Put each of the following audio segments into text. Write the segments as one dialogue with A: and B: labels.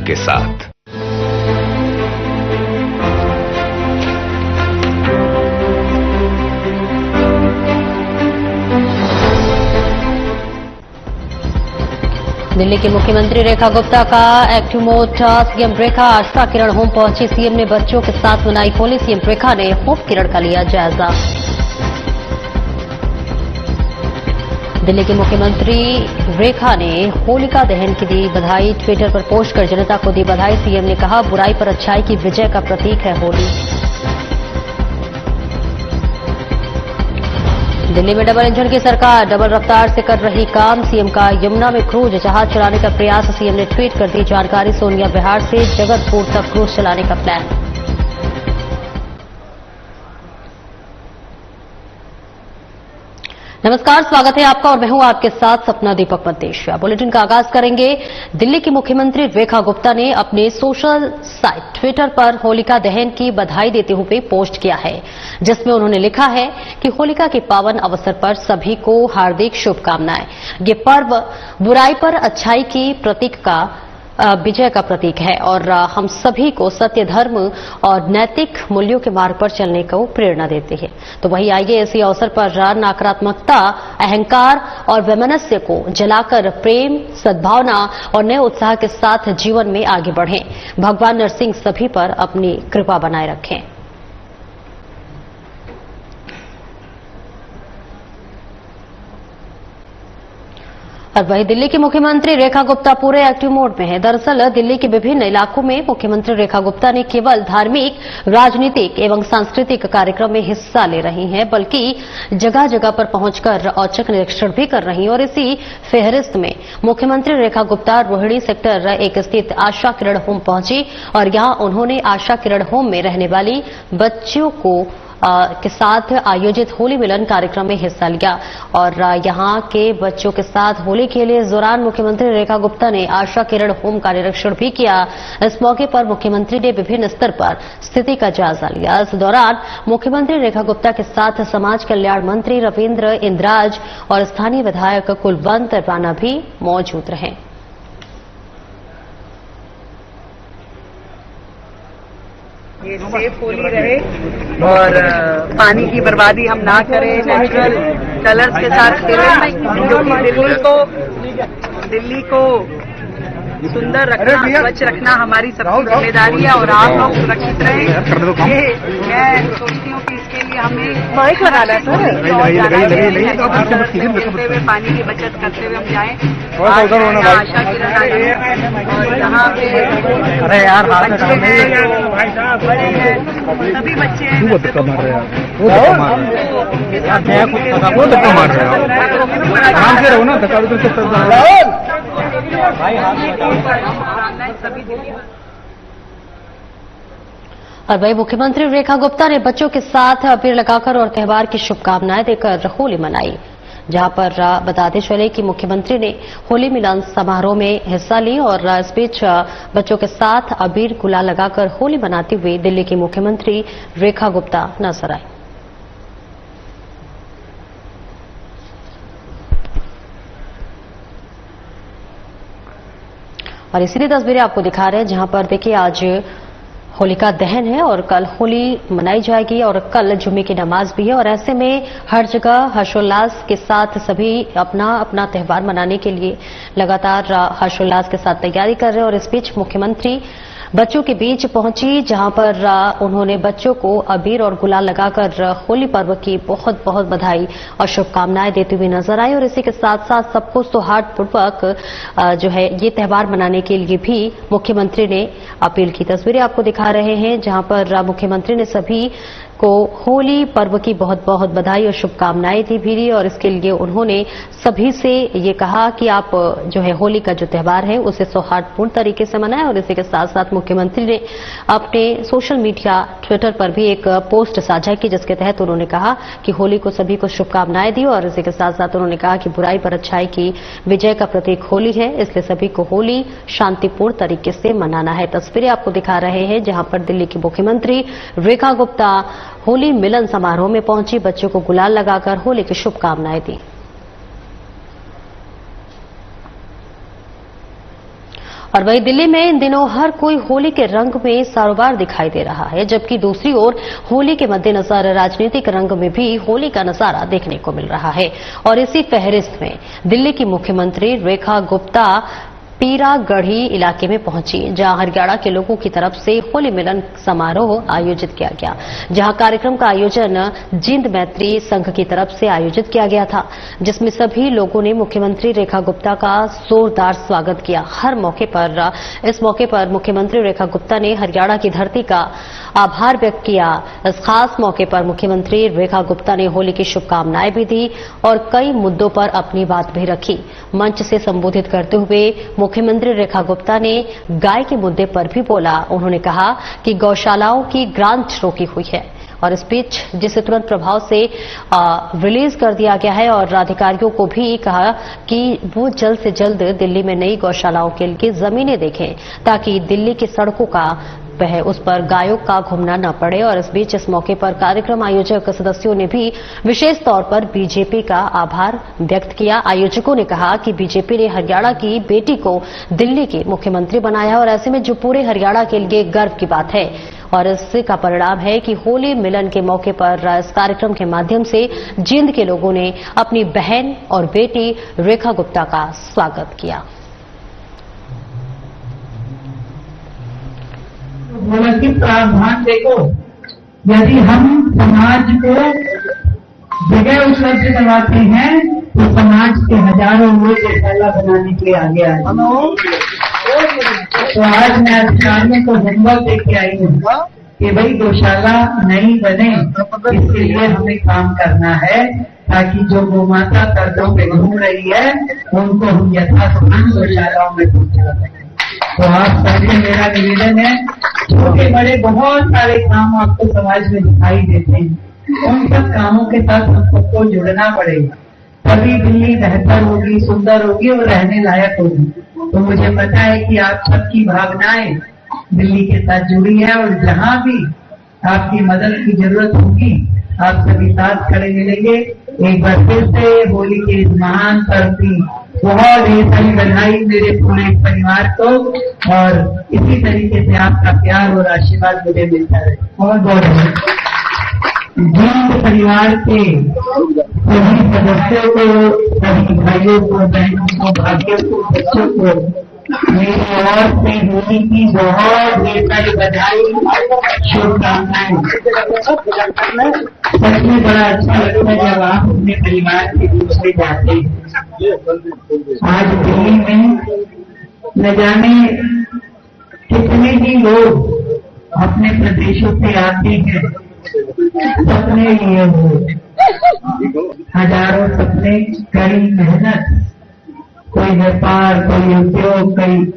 A: आपके साथ।
B: दिल्ली की मुख्यमंत्री रेखा गुप्ता का एक्टिव मोड। सीएम रेखा आशा किरण होम पहुंची। सीएम ने बच्चों के साथ मनाई होली। सीएम रेखा ने होम किरण का लिया जायजा। दिल्ली की मुख्यमंत्री रेखा ने होलिका दहन की दी बधाई। ट्विटर पर पोस्ट कर जनता को दी बधाई। सीएम ने कहा, बुराई पर अच्छाई की विजय का प्रतीक है होली। दिल्ली में डबल इंजन की सरकार डबल रफ्तार से कर रही काम। सीएम का यमुना में क्रूज जहाज चलाने का प्रयास। सीएम ने ट्वीट कर दी जानकारी। सोनिया बिहार से जगतपुर तक क्रूज चलाने का प्लान। नमस्कार, स्वागत है आपका और मैं हूं आपके साथ सपना दीपक मंतेशिया। बुलेटिन का आगाज करेंगे। दिल्ली की मुख्यमंत्री रेखा गुप्ता ने अपने सोशल साइट ट्विटर पर होलिका दहन की बधाई देते हुए पोस्ट किया है, जिसमें उन्होंने लिखा है कि होलिका के पावन अवसर पर सभी को हार्दिक शुभकामनाएं। ये पर्व बुराई पर अच्छाई की प्रतीक का विजय का प्रतीक है और हम सभी को सत्य, धर्म और नैतिक मूल्यों के मार्ग पर चलने को प्रेरणा देते हैं। तो वही आइए इसी अवसर पर नकारात्मकता, अहंकार और वैमनस्य को जलाकर प्रेम, सद्भावना और नए उत्साह के साथ जीवन में आगे बढ़ें। भगवान नरसिंह सभी पर अपनी कृपा बनाए रखें। और वहीं दिल्ली की मुख्यमंत्री रेखा गुप्ता पूरे एक्टिव मोड में है। दरअसल दिल्ली के विभिन्न इलाकों में मुख्यमंत्री रेखा गुप्ता ने केवल धार्मिक, राजनीतिक एवं सांस्कृतिक कार्यक्रम में हिस्सा ले रही हैं, बल्कि जगह जगह पर पहुंचकर औचक निरीक्षण भी कर रही हैं। और इसी फेहरिस्त में मुख्यमंत्री रेखा गुप्ता रोहिणी सेक्टर 1 स्थित आशा किरण होम पहुंची और यहां उन्होंने आशा किरण होम में रहने वाली बच्चियों को के साथ आयोजित होली मिलन कार्यक्रम में हिस्सा लिया और यहां के बच्चों के साथ होली खेले। इस दौरान मुख्यमंत्री रेखा गुप्ता ने आशा किरण होम का निरीक्षण भी किया। इस मौके पर मुख्यमंत्री ने विभिन्न स्तर पर स्थिति का जायजा लिया। इस दौरान मुख्यमंत्री रेखा गुप्ता के साथ समाज कल्याण मंत्री रविंद्र इंद्राज और स्थानीय विधायक कुलवंत राणा भी मौजूद रहे।
C: ये सेफ होली रहे और पानी की बर्बादी हम ना करें, नेचुरल कलर्स के साथ खेलें, क्योंकि दिल्ली को सुंदर रखना, स्वच्छ रखना हमारी सबकी जिम्मेदारी है और आप लोग सुरक्षित रहें। ये मैं सोचती हूँ कि इसके लिए हमें माइक लगाना है सर, पानी की बचत करते हुए हम जाएं। आशा किरण और यहाँ पे बच्चे हैं, बड़े हैं, सभी बच्चे हैं।
B: और वही मुख्यमंत्री रेखा गुप्ता ने बच्चों के साथ अबीर लगाकर और त्योहार की शुभकामनाएं देकर होली मनाई। जहां पर बताते चले कि मुख्यमंत्री ने होली मिलन समारोह में हिस्सा ली और इस बीच बच्चों के साथ अबीर गुलाल लगाकर होली मनाते हुए दिल्ली की मुख्यमंत्री रेखा गुप्ता नजर आई। और इसीलिए तस्वीरें आपको दिखा रहे हैं जहां पर देखिए आज होलिका दहन है और कल होली मनाई जाएगी और कल जुम्मे की नमाज भी है और ऐसे में हर जगह हर्षोल्लास के साथ सभी अपना अपना त्यौहार मनाने के लिए लगातार हर्षोल्लास के साथ तैयारी कर रहे हैं। और इस बीच मुख्यमंत्री बच्चों के बीच पहुंची जहां पर उन्होंने बच्चों को अबीर और गुलाल लगाकर होली पर्व की बहुत बहुत बधाई और शुभकामनाएं देते हुए नजर आई। और इसी के साथ साथ सबको सौहार्दपूर्वक जो है ये त्यौहार मनाने के लिए भी मुख्यमंत्री ने अपील की। तस्वीरें आपको दिखा रहे हैं जहां पर मुख्यमंत्री ने सभी को होली पर्व की बहुत बहुत बधाई और शुभकामनाएं दी और इसके लिए उन्होंने सभी से ये कहा कि आप जो है होली का जो त्यौहार है उसे सौहार्दपूर्ण तरीके से मनाएं। और इसी के साथ साथ मुख्यमंत्री ने अपने सोशल मीडिया ट्विटर पर भी एक पोस्ट साझा की जिसके तहत उन्होंने कहा कि होली को सभी को शुभकामनाएं दी और इसी के साथ साथ उन्होंने कहा कि बुराई पर अच्छाई की विजय का प्रतीक होली है, इसलिए सभी को होली शांतिपूर्ण तरीके से मनाना है। तस्वीरें आपको दिखा रहे हैं जहां पर दिल्ली की मुख्यमंत्री रेखा गुप्ता होली मिलन समारोह में पहुंची, बच्चों को गुलाल लगाकर होली की शुभकामनाएं दी। और वहीं दिल्ली में इन दिनों हर कोई होली के रंग में सारोबार दिखाई दे रहा है, जबकि दूसरी ओर होली के मद्देनजर राजनीतिक रंग में भी होली का नजारा देखने को मिल रहा है। और इसी फहरिस्त में दिल्ली की मुख्यमंत्री रेखा गुप्ता पीरागढ़ी इलाके में पहुंची, जहां हरियाणा के लोगों की तरफ से होली मिलन समारोह आयोजित किया गया, जहां कार्यक्रम का आयोजन जिंद मैत्री संघ की तरफ से आयोजित किया गया था, जिसमें सभी लोगों ने मुख्यमंत्री रेखा गुप्ता का जोरदार स्वागत किया। इस मौके पर मुख्यमंत्री रेखा गुप्ता ने हरियाणा की धरती का आभार व्यक्त किया। इस खास मौके पर मुख्यमंत्री रेखा गुप्ता ने होली की शुभकामनाएं भी दी और कई मुद्दों पर अपनी बात भी रखी। मंच से संबोधित करते हुए मुख्यमंत्री रेखा गुप्ता ने गाय के मुद्दे पर भी बोला। उन्होंने कहा कि गौशालाओं की ग्रांट रोकी हुई है और इस बीच जिसे तुरंत प्रभाव से रिलीज कर दिया गया है और अधिकारियों को भी कहा कि वो जल्द से जल्द दिल्ली में नई गौशालाओं के लिए जमीनें देखें, ताकि दिल्ली की सड़कों का उस पर गायों का घूमना न पड़े। और इस बीच इस मौके पर कार्यक्रम आयोजक सदस्यों ने भी विशेष तौर पर बीजेपी का आभार व्यक्त किया। आयोजकों ने कहा कि बीजेपी ने हरियाणा की बेटी को दिल्ली के मुख्यमंत्री बनाया और ऐसे में जो पूरे हरियाणा के लिए गर्व की बात है और इससे का परिणाम है कि होली मिलन के मौके पर इस कार्यक्रम के माध्यम से जींद के लोगों ने अपनी बहन और बेटी रेखा गुप्ता का स्वागत किया।
A: की प्रावधान देखो, यदि हम समाज को जगह उपलब्ध करवाते हैं तो समाज के हजारों लोग गौशाला बनाने के लिए आगे आए। तो आज मैं अधिकारियों को होमवर्क देके आई हूँ कि भाई गौशाला नहीं बने, इसके लिए हमें काम करना है, ताकि जो गोमाता सड़कों पे घूम रही है उनको हम यथासंभव गौशालाओं में पहुंचा सकें। तो आप सबसे मेरा निवेदन है, छोटे बड़े बहुत सारे काम आपको समाज में दिखाई देते हैं, उन सब कामों के साथ हम सबको जुड़ना पड़ेगा, तभी दिल्ली बेहतर होगी, सुंदर होगी और रहने लायक होगी। तो मुझे पता है कि आप सबकी भावनाएं दिल्ली के साथ जुड़ी है और जहाँ भी आपकी मदद की जरूरत होगी आप सभी साथ खड़े मिलेंगे। एक बार फिर से होली के इस महान पर्व की बहुत ढेर सारी बधाई मेरे पूरे परिवार को, और इसी तरीके से आपका प्यार और आशीर्वाद मुझे मिलता है। बहुत बहुत जींद परिवार के सभी सदस्यों को, सभी भाइयों को, बहनों को, भाइयों को, बच्चों को मेरी ओर से होली की बहुत ढेर सारी बधाई, शुभकामनाएं। सच में बड़ा अच्छा लगता है जब आप अपने परिवार के बीच में जाते हैं। आज दिल्ली में न जाने कितने ही लोग अपने प्रदेशों से आते हैं सपने लिए हुए, हजारों सपने, कड़ी मेहनत, कोई व्यापार, कोई उद्योग,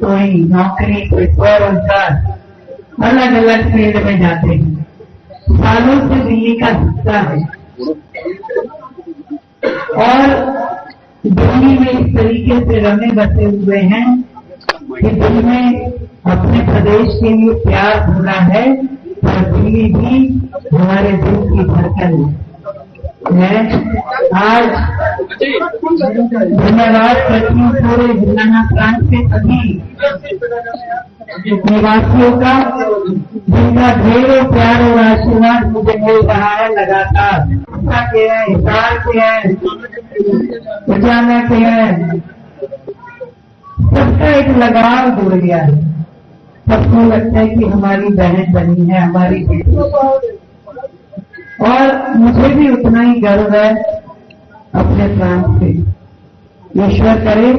A: कोई नौकरी, कोई स्वरोजगार, अलग अलग फील्ड में जाते हैं, सालों से दिल्ली का हिस्सा है। और दिल्ली में इस तरीके से रमे बसे हुए हैं कि दिल में अपने प्रदेश के लिए प्यार भरा है और दिल्ली भी हमारे दिल की धड़कन है। आज धन्यवाद करती हूँ पूरे हरियाणा प्रांत के सभी निवासियों का, जिनका ढेरों प्यार और आशीर्वाद मुझे मिल रहा है लगातार। के हैं, हिसार के हैं, उजाला के हैं, सबका एक लगाव जुड़ गया है। सबको लगता है कि हमारी बहन बनी है, हमारी बेटी, और मुझे भी उतना ही गर्व है अपने प्रांत से। ईश्वर करे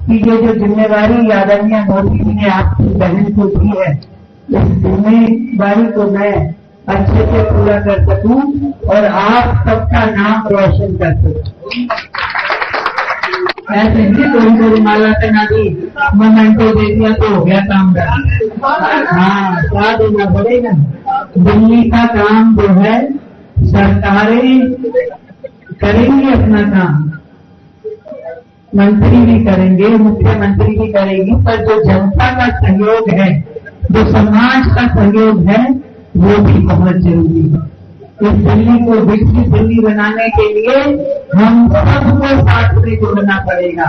A: कि ये जो जिम्मेवारी आदरणीय मोदी जी ने आपकी बहन को दी है, इस जिम्मेवारी को मैं अच्छे से पूरा कर सकूं और आप सबका नाम रोशन कर सकूं। ऐसे ही कोई माला पहना दी, मोमेंटो दे दिया तो हो गया काम का। हाँ, क्या देना पड़ेगा। दिल्ली का काम जो है सरकारें करेंगी अपना काम, मंत्री भी करेंगे, मुख्यमंत्री भी करेंगी, पर जो जनता का सहयोग है, जो समाज का सहयोग है, वो भी बहुत जरूरी है। इस दिल्ली को विकसित दिल्ली बनाने के लिए हम सबको साथ में जुड़ना पड़ेगा।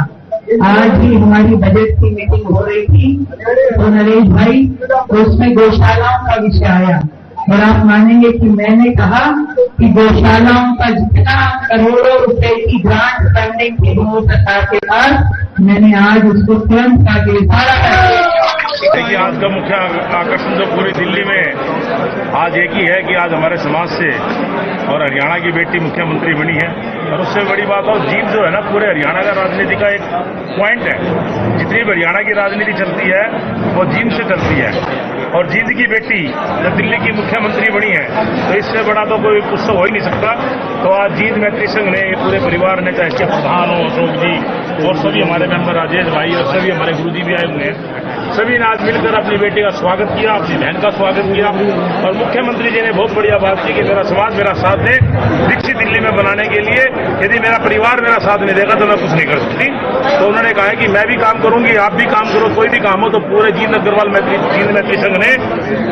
A: आज ही हमारी बजट की मीटिंग हो रही थी तो नरेश भाई, उसमें गौशालाओं का विषय आया और आप मानेंगे कि मैंने कहा कि गौशालाओं का जितना करोड़ों रुपए की ग्रांट फंडिंग की हो सरकार के पास, मैंने आज उसको तुरंत आगे सारा
D: देखिए, आज का मुख्य आकर्षण जो पूरी दिल्ली में आज एक ही है कि आज हमारे समाज से और हरियाणा की बेटी मुख्यमंत्री बनी है। और उससे बड़ी बात और जीत जो है ना, पूरे हरियाणा का राजनीति का एक पॉइंट है। जितनी भी हरियाणा की राजनीति चलती है वो जीत से चलती है, और जीत की बेटी जब दिल्ली की मुख्यमंत्री बनी है तो इससे बड़ा तो कोई उत्सव हो ही नहीं सकता। तो आज जीत मैत्री संघ ने, पूरे परिवार ने, चाहे इसके प्रधान हो अशोक जी और सभी हमारे मेंबर राजेश भाई और सभी हमारे गुरुजी भी आए हुए हैं, सभी ने आज मिलकर अपनी बेटी का स्वागत किया, अपनी बहन का स्वागत किया। और मुख्यमंत्री जी ने बहुत बढ़िया बात की कि मेरा समाज मेरा साथ दे विकसित दिल्ली में बनाने के लिए। यदि मेरा परिवार मेरा साथ नहीं देगा तो मैं कुछ नहीं कर सकती। तो उन्होंने कहा है कि मैं भी काम करूंगी, आप भी काम करो, कोई भी काम हो तो पूरे जीत अग्रवाल जीत मैत्री संघ ने,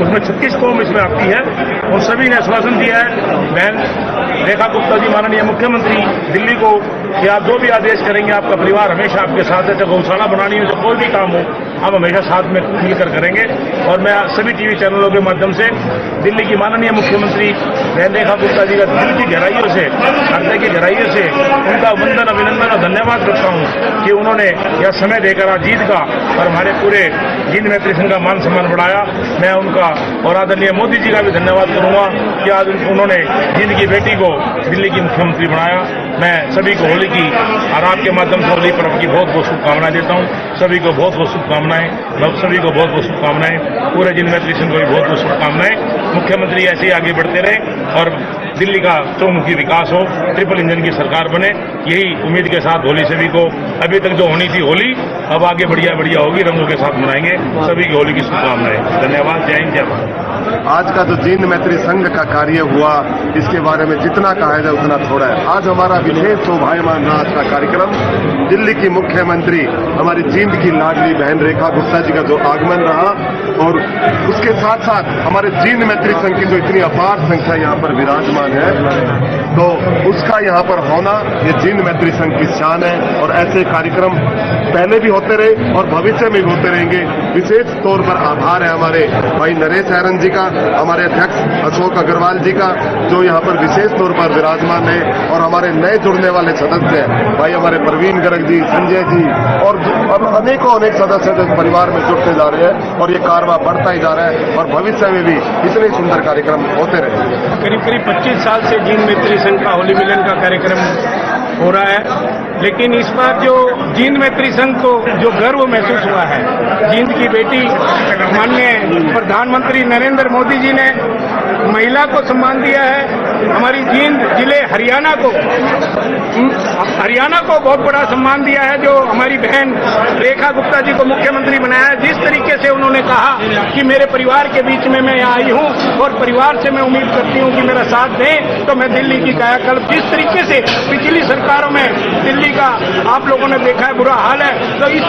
D: उसमें 36 कौम इसमें आती है, और सभी ने आश्वासन दिया है। बहन रेखा गुप्ता जी माननीय मुख्यमंत्री दिल्ली को कि आप जो भी आदेश करेंगे आपका परिवार हमेशा आपके साथ है। चाहे गौशाला बनानी हो, चाहे कोई भी काम हो, हम हमेशा साथ में मिलकर करेंगे। और मैं सभी टीवी चैनलों के माध्यम से दिल्ली की माननीय मुख्यमंत्री बहन रेखा गुप्ता जी का दिल की गहराइयों से, हृदय की गहराइयों से उनका वंदन, अभिनंदन और धन्यवाद करता हूं कि उन्होंने यह समय देकर आज जीत का और हमारे पूरे जीत मैत्री संघ का मान सम्मान बढ़ाया। मैं उनका और आदरणीय मोदी जी का भी धन्यवाद करूंगा कि आज उन्होंने जीत की बेटी को दिल्ली की मुख्यमंत्री बनाया। मैं सभी को होली की और आपके माध्यम से होली पर्व की बहुत बहुत शुभकामनाएं देता हूं। सभी को बहुत बहुत शुभकामनाएं, सभी को बहुत बहुत शुभकामनाएं, पूरे जिन मैत्री संघ को भी बहुत बहुत शुभकामनाएं। मुख्यमंत्री ऐसे ही आगे बढ़ते रहे और दिल्ली का चौमुखी विकास हो, ट्रिपल इंजन की सरकार बने, यही उम्मीद के साथ होली सभी को, अभी तक जो होनी थी होली अब आगे बढ़िया बढ़िया होगी, रंगों के साथ मनाएंगे। सभी की होली की शुभकामनाएं। धन्यवाद। जय हिंद, जय भारत।
E: आज का जो जीन मैत्री संघ का कार्य हुआ, इसके बारे में जितना कहा जाए उतना थोड़ा है। आज हमारा विशेष शोभायमान आज का कार्यक्रम दिल्ली की मुख्यमंत्री हमारी जींद की लाडली बहन रेखा गुप्ता जी का जो आगमन रहा, और उसके साथ साथ हमारे जीन मैत्री संघ की जो इतनी अपार संख्या यहाँ पर विराजमान है, तो उसका यहाँ पर होना ये जीन मैत्री संघ की शान है। और ऐसे कार्यक्रम पहले भी होते रहे और भविष्य में भी होते रहेंगे। विशेष तौर पर आभार है हमारे भाई नरेश हैरन जी का, हमारे अध्यक्ष अशोक अग्रवाल जी का, जो यहाँ पर विशेष तौर पर विराजमान है, और हमारे नए जुड़ने वाले सदस्य भाई हमारे प्रवीण गर्ग जी, संजय जी, और अनेकों अनेक सदस्य जो परिवार में जुड़ते जा रहे हैं, और ये कारवा बढ़ता ही जा रहा है और भविष्य में भी इतने सुंदर कार्यक्रम होते रहेंगे।
F: करीब करीब 25 साल से जीन मैत्री संघ का होली मिलन का कार्यक्रम हो रहा है, लेकिन इस बार जो जींद मैत्री संघ को जो गर्व महसूस हुआ है, जींद की बेटी माननीय प्रधानमंत्री नरेंद्र मोदी जी ने महिला को सम्मान दिया है। हमारी जींद जिले हरियाणा को बहुत बड़ा सम्मान दिया है, जो हमारी बहन रेखा गुप्ता जी को मुख्यमंत्री बनाया है। जिस तरीके से उन्होंने कहा कि मेरे परिवार के बीच में मैं आई हूं और परिवार से मैं उम्मीद करती हूं कि मेरा साथ दें, तो मैं दिल्ली की कायाकल्प, जिस तरीके से पिछली सरकारों में दिल्ली का आप लोगों ने देखा है बुरा हाल है, तो इस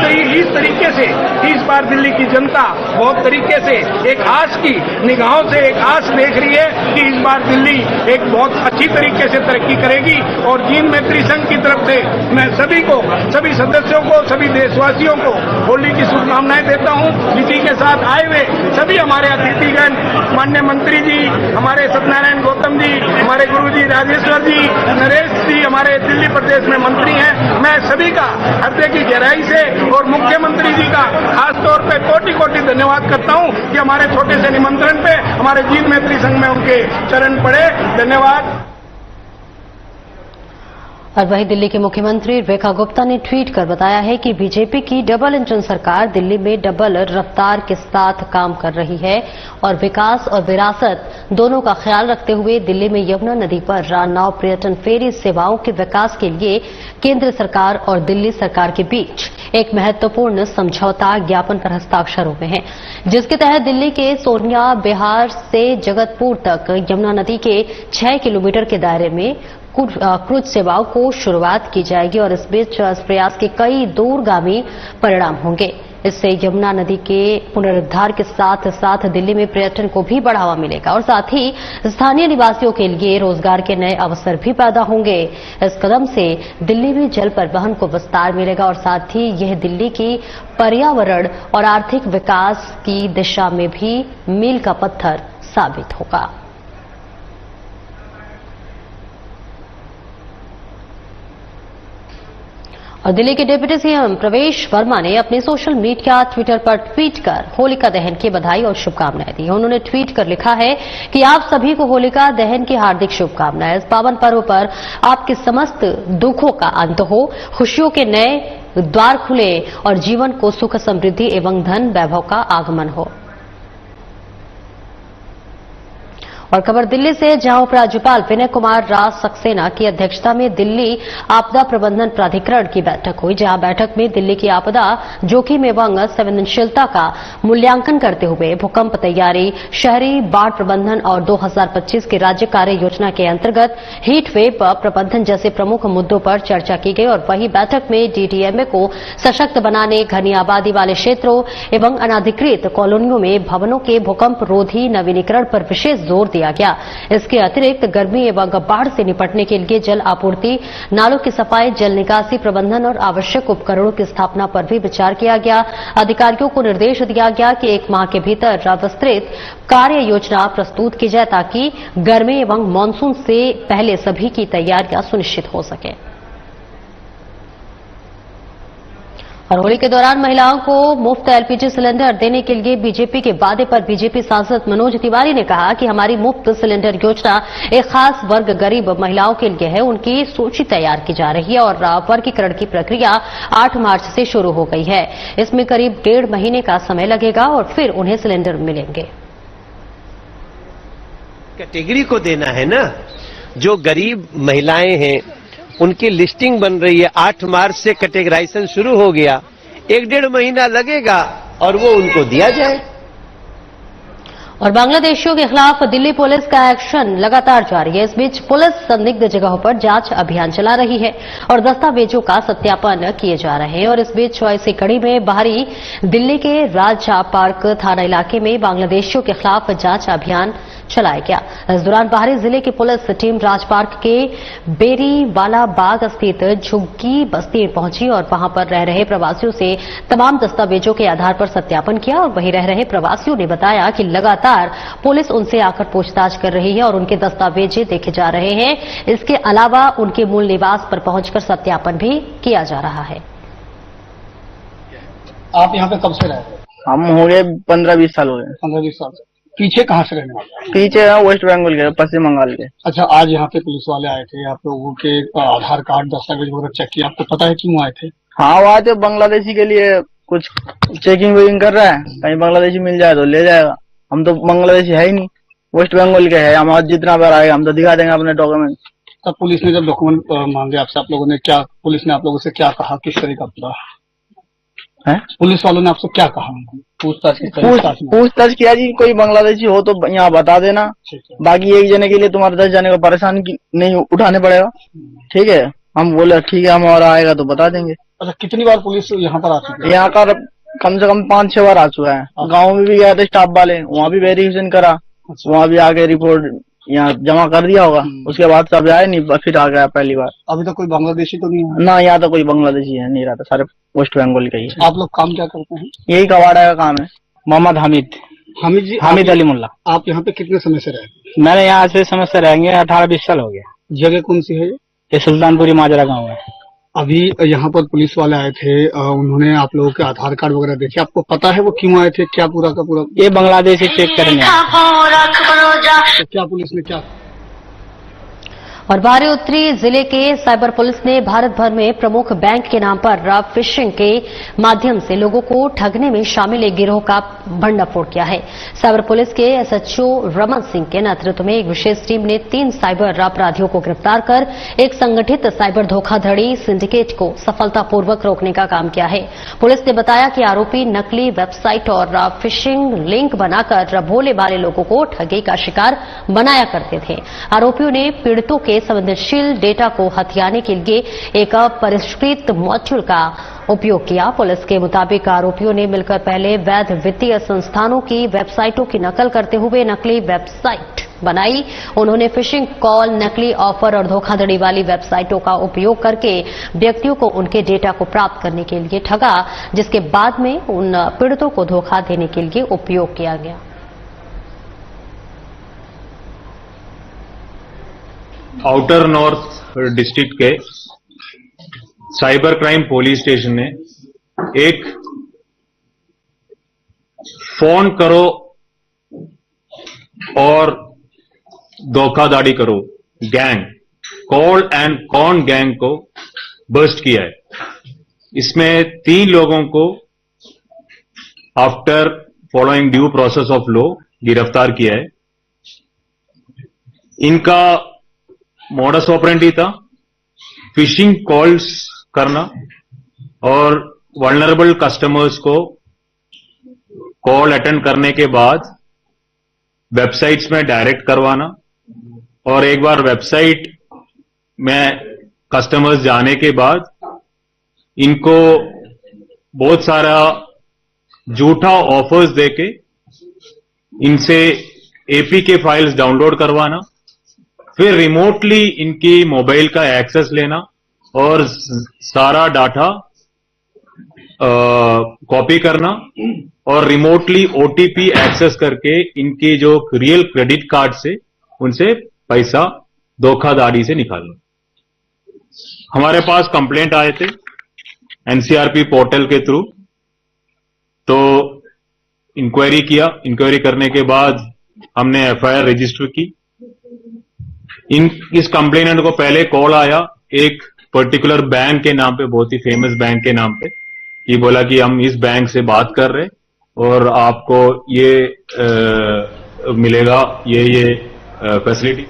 F: तरीके से इस बार दिल्ली की जनता बहुत तरीके से एक आस की निगाहों से एक आस देख रही है कि इस बार दिल्ली एक बहुत अच्छी तरीके से तरक्की करेगी। और जींद मैत्री संघ की तरफ से मैं सभी को, सभी सदस्यों को, सभी देशवासियों को होली की शुभकामनाएं देता हूं। इसी के साथ आए हुए सभी हमारे अतिथिगण, माननीय मंत्री जी, हमारे सत्यनारायण गौतम जी, हमारे गुरु जी राजेश्वर जी, नरेश जी हमारे दिल्ली प्रदेश में मंत्री हैं, मैं सभी का हृदय की गहराई से और मुख्यमंत्री जी का खास तौर पे कोटि कोटि धन्यवाद करता हूं कि हमारे छोटे से निमंत्रण पे हमारे जींद मैत्री संघ में उनके चरण पड़े। धन्यवाद।
B: और वहीं दिल्ली के मुख्यमंत्री रेखा गुप्ता ने ट्वीट कर बताया है कि बीजेपी की डबल इंजन सरकार दिल्ली में डबल रफ्तार के साथ काम कर रही है और विकास और विरासत दोनों का ख्याल रखते हुए दिल्ली में यमुना नदी पर रानाव पर्यटन फेरी सेवाओं के विकास के लिए केंद्र सरकार और दिल्ली सरकार के बीच एक महत्वपूर्ण समझौता ज्ञापन पर हस्ताक्षर हुए हैं, जिसके तहत दिल्ली के सोनिया बिहार से जगतपुर तक यमुना नदी के 6 किलोमीटर के दायरे में क्रूज सेवाओं को शुरुआत की जाएगी और इस बीच प्रयास के कई दूरगामी परिणाम होंगे। इससे यमुना नदी के पुनरुद्धार के साथ साथ दिल्ली में पर्यटन को भी बढ़ावा मिलेगा और साथ ही स्थानीय निवासियों के लिए रोजगार के नए अवसर भी पैदा होंगे। इस कदम से दिल्ली में जल परिवहन को विस्तार मिलेगा और साथ ही यह दिल्ली की पर्यावरण और आर्थिक विकास की दिशा में भी मील का पत्थर साबित होगा। और दिल्ली के डिप्टी सीएम प्रवेश वर्मा ने अपने सोशल मीडिया ट्विटर पर ट्वीट कर होलिका दहन की बधाई और शुभकामनाएं दी। उन्होंने ट्वीट कर लिखा है कि आप सभी को होलिका दहन की हार्दिक शुभकामनाएं। इस पावन पर्व पर आपके समस्त दुखों का अंत हो, खुशियों के नए द्वार खुले और जीवन को सुख समृद्धि एवं धन वैभव का आगमन हो। और खबर दिल्ली से, जहां उपराज्यपाल विनय कुमार राज सक्सेना की अध्यक्षता में दिल्ली आपदा प्रबंधन प्राधिकरण की बैठक हुई, जहां बैठक में दिल्ली की आपदा जोखिम एवं संवेदनशीलता का मूल्यांकन करते हुए भूकंप तैयारी, शहरी बाढ़ प्रबंधन और 2025 की राज्य कार्य योजना के अंतर्गत हीट वेव प्रबंधन जैसे प्रमुख मुद्दों पर चर्चा की गई। और वहीं बैठक में डीडीएमए को सशक्त बनाने, घनी आबादी वाले क्षेत्रों एवं अनाधिकृत कॉलोनियों में भवनों के भूकंप रोधी नवीनीकरण पर विशेष जोर दिया गया। इसके अतिरिक्त गर्मी एवं बाढ़ से निपटने के लिए जल आपूर्ति, नालों की सफाई, जल निकासी प्रबंधन और आवश्यक उपकरणों की स्थापना पर भी विचार किया गया। अधिकारियों को निर्देश दिया गया कि 1 माह के भीतर विस्तृत कार्य योजना प्रस्तुत की जाए ताकि गर्मी एवं मानसून से पहले सभी की तैयारियां सुनिश्चित हो सके। और होली के दौरान महिलाओं को मुफ्त एलपीजी सिलेंडर देने के लिए बीजेपी के वादे पर बीजेपी सांसद मनोज तिवारी ने कहा कि हमारी मुफ्त सिलेंडर योजना एक खास वर्ग गरीब महिलाओं के लिए है। उनकी सूची तैयार की जा रही है और वर्गीकरण की प्रक्रिया 8 मार्च से शुरू हो गई है। इसमें करीब 1.5 महीने का समय लगेगा और फिर उन्हें सिलेंडर मिलेंगे।
G: कैटेगरी को देना है ना, जो गरीब महिलाएं हैं उनकी लिस्टिंग बन रही है। 8 मार्च से कैटेगराइजेशन शुरू हो गया, 1-1.5 महीना लगेगा और वो उनको दिया जाए।
B: और बांग्लादेशियों के खिलाफ दिल्ली पुलिस का एक्शन लगातार जारी है। इस बीच पुलिस संदिग्ध जगहों पर जांच अभियान चला रही है और दस्तावेजों का सत्यापन किए जा रहे हैं। और इस बीच इसी कड़ी में बाहरी दिल्ली के राजा पार्क थाना इलाके में बांग्लादेशियों के खिलाफ जांच अभियान चलाया गया। इस दौरान बाहरी जिले की पुलिस टीम राजपार्क के बेरीवाला बाग स्थित झुग्गी बस्ती पहुंची और वहां पर रह रहे प्रवासियों से तमाम दस्तावेजों के आधार पर सत्यापन किया। और वहीं रह रहे प्रवासियों ने बताया कि लगातार पुलिस उनसे आकर पूछताछ कर रही है और उनके दस्तावेज देखे जा रहे हैं। इसके अलावा उनके मूल निवास पर पहुंचकर सत्यापन भी किया जा रहा है।
H: आप यहाँ पे कब से रह रहे हैं?
I: हम हो गए 15-20 साल हो गए।
H: 15-20 साल से। पीछे कहाँ से रहने वाले?
I: पीछे वेस्ट बंगाल के, पश्चिम बंगाल के।
H: अच्छा, आज यहाँ पे पुलिस वाले आए थे, आप लोगों के आधार कार्ड दस्तावेज वगैरह चेक किया, आपको पता है क्यों आए थे?
I: हाँ, वो आए थे बांग्लादेशी के लिए, कुछ चेकिंग वेकिंग कर रहा है, कहीं बांग्लादेशी मिल जाए तो ले जाएगा। हम तो बांग्लादेशी है ही नहीं, वेस्ट बंगाल के है। हमारा जितना बार आएगा हम तो दिखा देंगे अपने डॉक्यूमेंट।
H: तब पुलिस ने जब डॉक्यूमेंट मांगे आपसे, आप लोगों ने क्या, पुलिस ने आप लोगों से क्या कहा, किस तरह का पूरा है? पुलिस वालों ने आपसे क्या कहा?
I: पूछताछ किया जी, कोई बांग्लादेशी हो तो यहाँ बता देना, बाकी एक जने के लिए तुम्हारे 10 जाने का परेशान नहीं उठाने पड़ेगा। ठीक है, हम बोले ठीक है, हम और आएगा तो बता देंगे।
H: अच्छा, कितनी बार पुलिस यहाँ पर आ चुकी है?
I: यहाँ का कम से कम 5-6 बार आ चुका है। गाँव में भी गया था स्टाफ वाले, वहाँ भी वेरिफिकेशन करा, वहाँ भी आके रिपोर्ट यहाँ जमा कर दिया होगा। उसके बाद सब आए नहीं, फिर आ गया पहली बार।
H: अभी तक कोई बांग्लादेशी तो नहीं है?
I: ना, यहाँ तो कोई बांग्लादेशी है नहीं रहता, सारे वेस्ट बंगाल का ही है।
H: आप लोग काम क्या करते हैं?
I: यही कबाड़ा का काम है। मोहम्मद हामिद
H: जी,
I: हामिद अली मुल्ला।
H: आप यहाँ पे कितने समय से रहे?
I: मैंने यहाँ से समय से रहेंगे 18-20 साल हो गया।
H: जगह कौन सी है?
I: ये सुल्तानपुरी माजरा गाँव है।
H: अभी यहाँ पर पुलिस वाले आए थे, उन्होंने आप लोगों के आधार कार्ड वगैरह देखे, आपको पता है वो क्यों आए थे? क्या पूरा का पूरा?
I: ये बांग्लादेशी चेक करने
H: तो क्या पुलिस ने क्या?
B: और बाहरी उत्तरी जिले के साइबर पुलिस ने भारत भर में प्रमुख बैंक के नाम पर फिशिंग के माध्यम से लोगों को ठगने में शामिल एक गिरोह का भंडाफोड़ किया है। साइबर पुलिस के एसएचओ रमन सिंह के नेतृत्व में एक विशेष टीम ने 3 साइबर अपराधियों को गिरफ्तार कर एक संगठित साइबर धोखाधड़ी सिंडिकेट को सफलतापूर्वक रोकने का काम किया है। पुलिस ने बताया कि आरोपी नकली वेबसाइट और फिशिंग लिंक बनाकर भोले भाले लोगों को ठगी का शिकार बनाया करते थे। आरोपियों ने पीड़ितों के के संवेदनशील डेटा को हथियाने के लिए एक परिष्कृत मॉड्यूल का उपयोग किया। पुलिस के मुताबिक आरोपियों ने मिलकर पहले वैध वित्तीय संस्थानों की वेबसाइटों की नकल करते हुए नकली वेबसाइट बनाई। उन्होंने फिशिंग कॉल, नकली ऑफर और धोखाधड़ी वाली वेबसाइटों का उपयोग करके व्यक्तियों को उनके डेटा को प्राप्त करने के लिए ठगा, जिसके बाद में उन पीड़ितों को धोखा देने के लिए उपयोग किया गया।
J: आउटर नॉर्थ डिस्ट्रिक्ट के साइबर क्राइम पुलिस स्टेशन ने एक फोन करो और धोखाधड़ी करो गैंग, कॉल एंड कॉन गैंग को बस्ट किया है। इसमें 3 लोगों को after following due process of law गिरफ्तार किया है। इनका मॉडस ऑपरेंडी था फिशिंग कॉल्स करना और वल्नरेबल कस्टमर्स को कॉल अटेंड करने के बाद वेबसाइट्स में डायरेक्ट करवाना, और एक बार वेबसाइट में कस्टमर्स जाने के बाद इनको बहुत सारा झूठा ऑफर्स देके इनसे एपीके फाइल्स डाउनलोड करवाना, फिर रिमोटली इनकी मोबाइल का एक्सेस लेना और सारा डाटा कॉपी करना और रिमोटली ओटीपी एक्सेस करके इनकी जो रियल क्रेडिट कार्ड से उनसे पैसा धोखाधड़ी से निकालना। हमारे पास कंप्लेंट आए थे एनसीआरपी पोर्टल के थ्रू, तो इंक्वायरी किया। इंक्वायरी करने के बाद हमने एफआईआर रजिस्टर की। इस कंप्लेनेंट को पहले कॉल आया एक पर्टिकुलर बैंक के नाम पे, बहुत ही फेमस बैंक के नाम पे, ये बोला कि हम इस बैंक से बात कर रहे और आपको ये मिलेगा ये फैसिलिटी।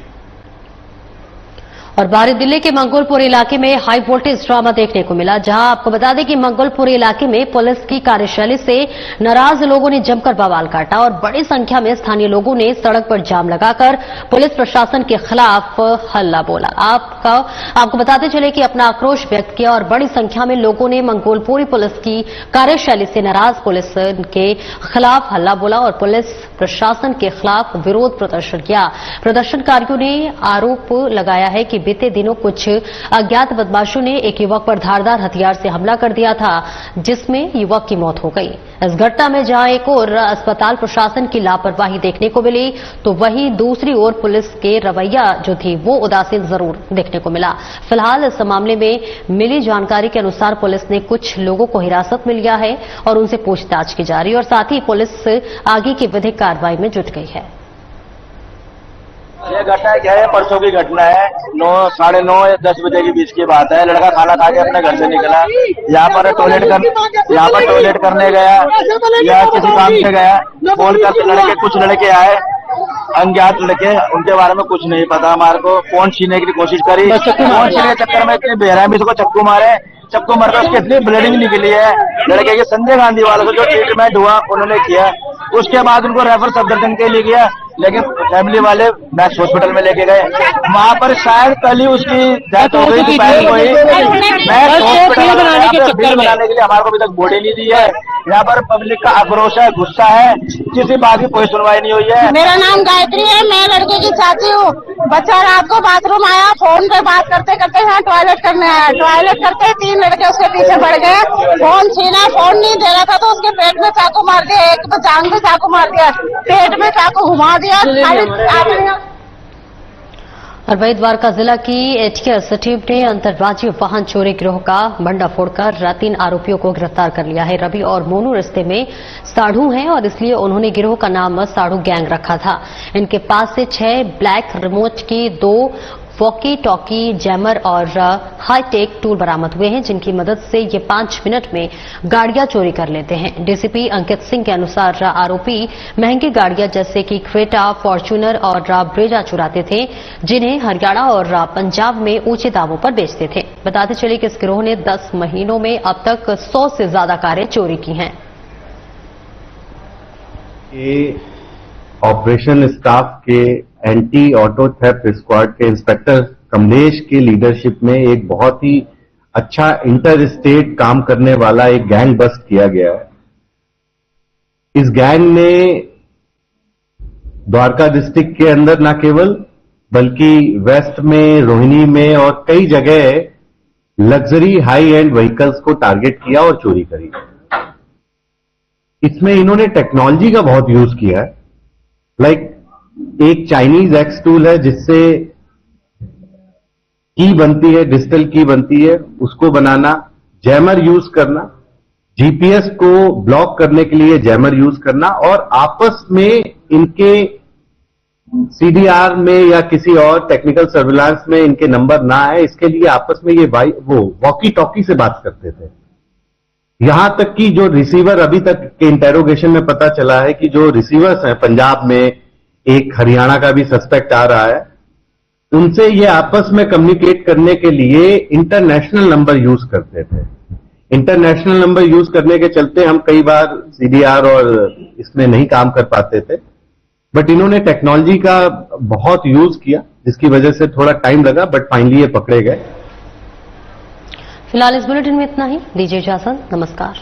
B: और बाहरी दिल्ली के मंगोलपुर इलाके में हाई वोल्टेज ड्रामा देखने को मिला, जहां आपको बता दें कि मंगोलपुर इलाके में पुलिस की कार्यशैली से नाराज लोगों ने जमकर बवाल काटा और बड़ी संख्या में स्थानीय लोगों ने सड़क पर जाम लगाकर पुलिस प्रशासन के खिलाफ हल्ला बोला। आपको बताते चले कि अपना आक्रोश व्यक्त किया और बड़ी संख्या में लोगों ने मंगोलपुरी पुलिस की कार्यशैली से नाराज पुलिस के खिलाफ हल्ला बोला और पुलिस प्रशासन के खिलाफ विरोध प्रदर्शन किया। प्रदर्शनकारियों ने आरोप लगाया है कि बीते दिनों कुछ अज्ञात बदमाशों ने एक युवक पर धारदार हथियार से हमला कर दिया था, जिसमें युवक की मौत हो गई। इस घटना में जहां एक ओर अस्पताल प्रशासन की लापरवाही देखने को मिली, तो वहीं दूसरी ओर पुलिस के रवैया जो थी वो उदासीन जरूर देखने को मिला। फिलहाल इस मामले में मिली जानकारी के अनुसार पुलिस ने कुछ लोगों को हिरासत में लिया है और उनसे पूछताछ की जा रही है और साथ ही पुलिस आगे की विधिक कार्रवाई में जुट गई है।
I: ये घटना क्या है, परसों की घटना है। 9, 9:30 या 10 बजे के बीच की बात है। लड़का खाना खा के अपने घर से निकला, यहाँ पर टॉयलेट करने गया या किसी काम से गया। फोन करके कुछ लड़के आए, अज्ञात लड़के, उनके बारे में कुछ नहीं पता हमारे को। फोन छीनने की कोशिश करी, फोन छीनने के चक्कर में इतनी बेरहमी से चक्कू मारे, चक्कू मारकर उसकी इतनी ब्लीडिंग निकली है। लड़के के संजय गांधी वालों को जो ट्रीटमेंट हुआ उन्होंने किया, उसके बाद उनको रेफर सफदरजंग के लिए किया, लेकिन फैमिली वाले मैक्स हॉस्पिटल में लेके गए। वहां पर शायद कल ही उसकी डेथ हो गई थी। मैक्स हॉस्पिटल बनाने के लिए हमारे को अभी तक बॉडी नहीं दी है। यहाँ पर पब्लिक का आक्रोश है, गुस्सा है, किसी बात की कोई सुनवाई नहीं हुई है।
K: मेरा नाम गायत्री है, मैं लड़के की चाची हूँ। बच्चा रात को बाथरूम आया, फोन पे बात करते करते यहाँ टॉयलेट करने आया। टॉयलेट करते 3 लड़के उसके पीछे बढ़ गए, फोन छीना, फोन नहीं दे रहा था तो उसके पेट में चाकू मार दिया, एक तो जांघ में चाकू मार दिया, पेट में चाकू घुमा दिया।
B: और वही द्वारका जिला की एटीएस टीम ने अंतर्राज्यीय वाहन चोरी गिरोह का भंडाफोड़ कर 3 आरोपियों को गिरफ्तार कर लिया है। रवि और मोनू रिश्ते में साढ़ू हैं और इसलिए उन्होंने गिरोह का नाम साढ़ू गैंग रखा था। इनके पास से 6 ब्लैक रिमोट की 2 वॉकी टॉकी जैमर और हाईटेक टूल बरामद हुए हैं, जिनकी मदद से ये 5 मिनट में गाड़ियां चोरी कर लेते हैं। डीसीपी अंकित सिंह के अनुसार आरोपी महंगी गाड़ियां जैसे कि क्रेटा, फॉर्च्यूनर और ब्रेजा चुराते थे, जिन्हें हरियाणा और पंजाब में ऊंचे दामों पर बेचते थे। बताते चले कि इस गिरोह ने 10 महीनों में अब तक 100 से ज्यादा कारें चोरी की हैं।
L: ऑपरेशन स्टाफ के एंटी ऑटो थेफ्ट स्क्वाड के इंस्पेक्टर कमलेश के लीडरशिप में एक बहुत ही अच्छा इंटर स्टेट काम करने वाला एक गैंग बस्ट किया गया है। इस गैंग ने द्वारका डिस्ट्रिक्ट के अंदर न केवल बल्कि वेस्ट में, रोहिणी में और कई जगह लग्जरी हाई एंड व्हीकल्स को टारगेट किया और चोरी करी। इसमें इन्होंने टेक्नोलॉजी का बहुत यूज किया है। लाइक एक चाइनीज एक्स टूल है जिससे की बनती है, डिजिटल की बनती है, उसको बनाना, जैमर यूज करना, जीपीएस को ब्लॉक करने के लिए जैमर यूज करना और आपस में इनके सीडीआर में या किसी और टेक्निकल सर्विलांस में इनके नंबर ना आए, इसके लिए आपस में ये वो वॉकी टॉकी से बात करते थे। यहां तक कि जो रिसीवर, अभी तक के इंटेरोगेशन में पता चला है कि जो रिसीवर्स हैं पंजाब में, एक हरियाणा का भी सस्पेक्ट आ रहा है, उनसे ये आपस में कम्युनिकेट करने के लिए इंटरनेशनल नंबर यूज करते थे। इंटरनेशनल नंबर यूज करने के चलते हम कई बार सीडीआर और इसमें नहीं काम कर पाते थे, बट इन्होंने टेक्नोलॉजी का बहुत यूज किया जिसकी वजह से थोड़ा टाइम लगा, बट फाइनली ये पकड़े गए।
B: फिलहाल इस बुलेटिन में इतना ही। दीजिए इजाजत, नमस्कार।